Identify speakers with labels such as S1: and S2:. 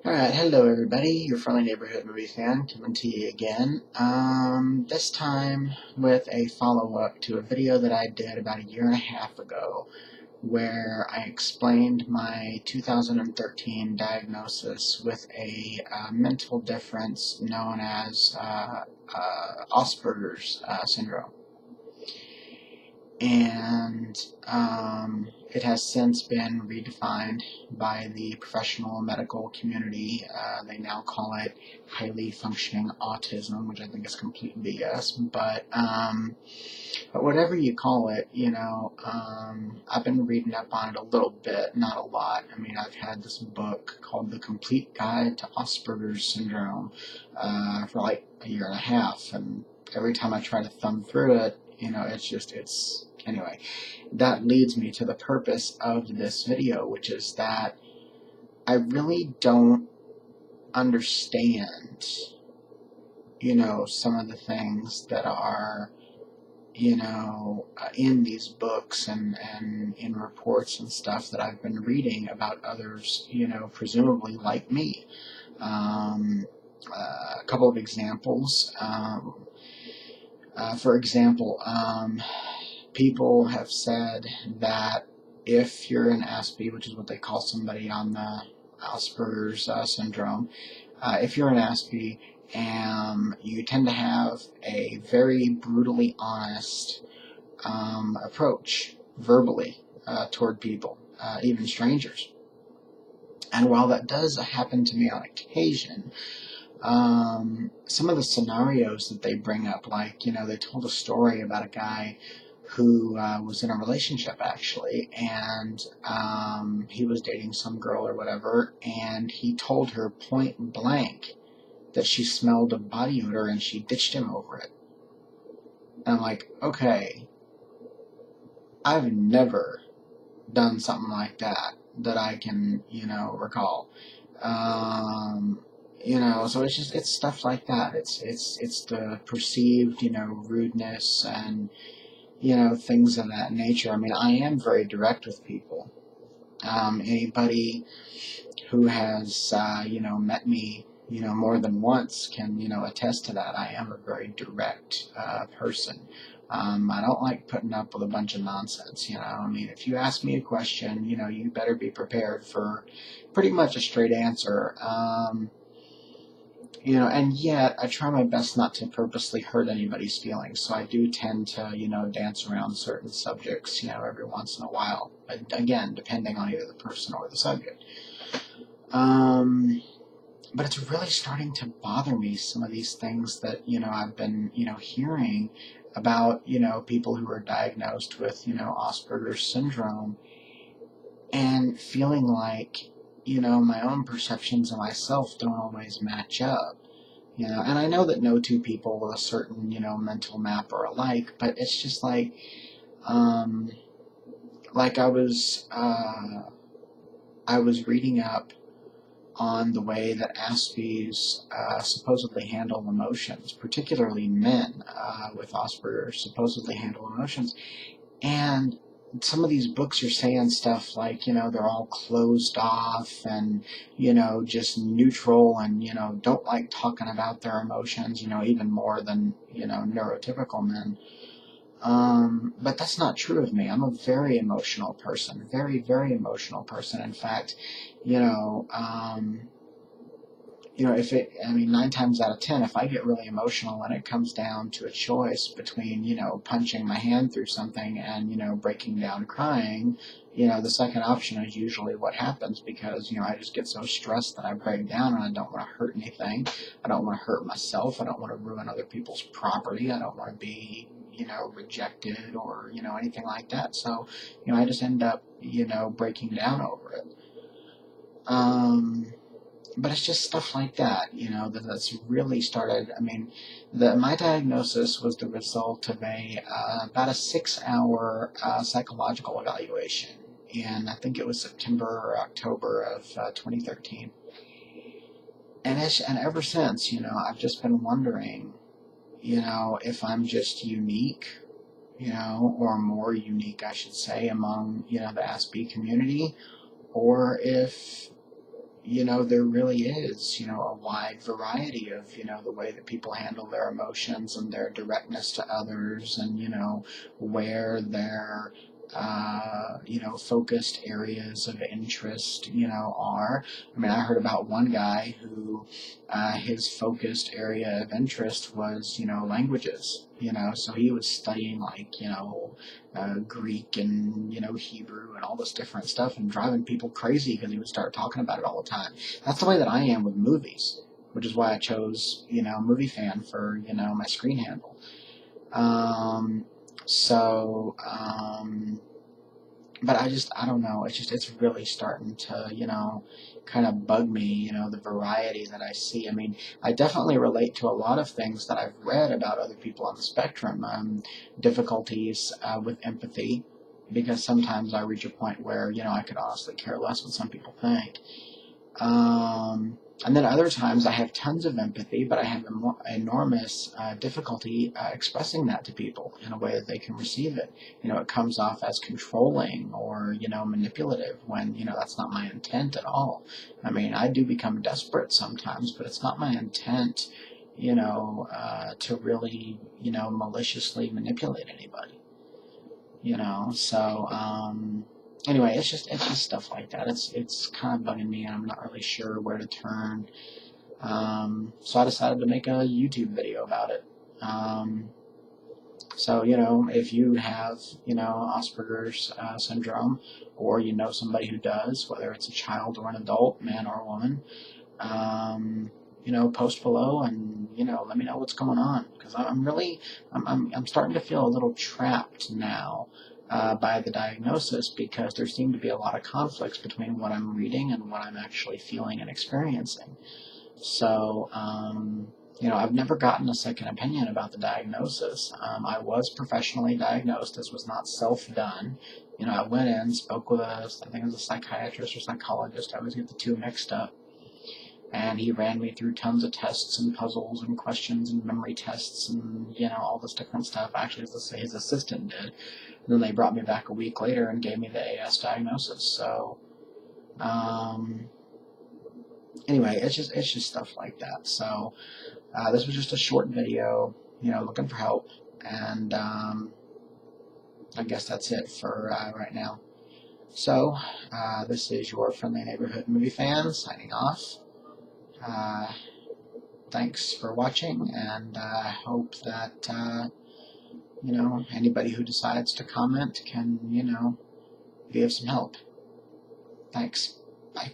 S1: Alright, hello everybody, your friendly neighborhood movie fan coming to you again. This time with a follow-up to a video that I did about a year and a half ago where I explained my 2013 diagnosis with a mental difference known as Asperger's syndrome. And it has since been redefined by the professional medical community. They now call it highly functioning autism, which I think is complete BS. But whatever you call it, I've been reading up on it a little bit, not a lot. I mean, I've had this book called The Complete Guide to Asperger's Syndrome for like a year and a half, and every time I try to thumb through it, anyway, that leads me to the purpose of this video, which is that I really don't understand, some of the things that are, in these books and in reports and stuff that I've been reading about others, presumably like me. A couple of examples. For example, people have said that if you're an Aspie, which is what they call somebody on the Asperger's syndrome, if you're an Aspie, you tend to have a very brutally honest approach verbally toward people, even strangers. And while that does happen to me on occasion, some of the scenarios that they bring up, like, they told a story about a guy who was in a relationship, actually, and he was dating some girl or whatever, and he told her point blank that she smelled of body odor, and she ditched him over it. And I'm like, okay, I've never done something like that I can, recall. So it's stuff like that. It's the perceived, rudeness and, things of that nature. I mean, I am very direct with people. Anybody who has, met me, more than once can, attest to that. I am a very direct person. I don't like putting up with a bunch of nonsense, I mean, if you ask me a question, you better be prepared for pretty much a straight answer. And yet I try my best not to purposely hurt anybody's feelings, so I do tend to, dance around certain subjects, every once in a while, but again, depending on either the person or the subject. But it's really starting to bother me, some of these things that, I've been, hearing about, people who are diagnosed with, Asperger's syndrome, and feeling like, my own perceptions of myself don't always match up. And I know that no two people with a certain, mental map are alike, but it's just like I was reading up on the way that Aspies supposedly handle emotions, particularly men with Asperger's supposedly handle emotions, and some of these books are saying stuff like, they're all closed off and, just neutral and, don't like talking about their emotions, even more than, neurotypical men. But that's not true of me. I'm a very emotional person, very, very emotional person. In fact, 9 times out of 10, if I get really emotional and it comes down to a choice between, punching my hand through something and, breaking down crying, the second option is usually what happens because, I just get so stressed that I break down and I don't want to hurt anything. I don't want to hurt myself. I don't want to ruin other people's property. I don't want to be, rejected or, anything like that. So, I just end up, breaking down over it. But it's just stuff like that, that's really started. I mean, my diagnosis was the result of about a 6-hour psychological evaluation, and I think it was September or October of 2013. And ever since, I've just been wondering, if I'm just unique, or more unique, I should say, among, the Aspie community, or if there really is, a wide variety of, the way that people handle their emotions and their directness to others, and, where their, focused areas of interest, are. I mean, I heard about one guy who, his focused area of interest was, languages, so he was studying, like, Greek and Hebrew and all this different stuff, and driving people crazy because he would start talking about it all the time. That's the way that I am with movies, which is why I chose movie fan for my screen handle. So but I don't know. It's really starting to kind of bug me. The variety that I see. I mean, I definitely relate to a lot of things that I've read about other people on the spectrum. Difficulties with empathy, because sometimes I reach a point where I could honestly care less what some people think. And then other times I have tons of empathy, but I have enormous difficulty expressing that to people in a way that they can receive it. It comes off as controlling or, manipulative when, that's not my intent at all. I mean, I do become desperate sometimes, but it's not my intent, to really, maliciously manipulate anybody, so, anyway, it's just stuff like that. It's kind of bugging me, and I'm not really sure where to turn. So I decided to make a YouTube video about it. So if you have Asperger's syndrome, or somebody who does, whether it's a child or an adult, man or woman, post below and let me know what's going on, because I'm starting to feel a little trapped now by the diagnosis, because there seem to be a lot of conflicts between what I'm reading and what I'm actually feeling and experiencing. So I've never gotten a second opinion about the diagnosis. I was professionally diagnosed. This was not self-done. I went in, spoke with I think it was a psychiatrist or psychologist. I always get the two mixed up. And he ran me through tons of tests and puzzles and questions and memory tests and, all this different stuff. Actually, his assistant did. And then they brought me back a week later and gave me the AS diagnosis. So, anyway, it's just stuff like that. So, this was just a short video, looking for help. And I guess that's it for right now. So, this is your friendly neighborhood movie fan signing off. Thanks for watching, and I hope that, anybody who decides to comment can, be of some help. Thanks. Bye.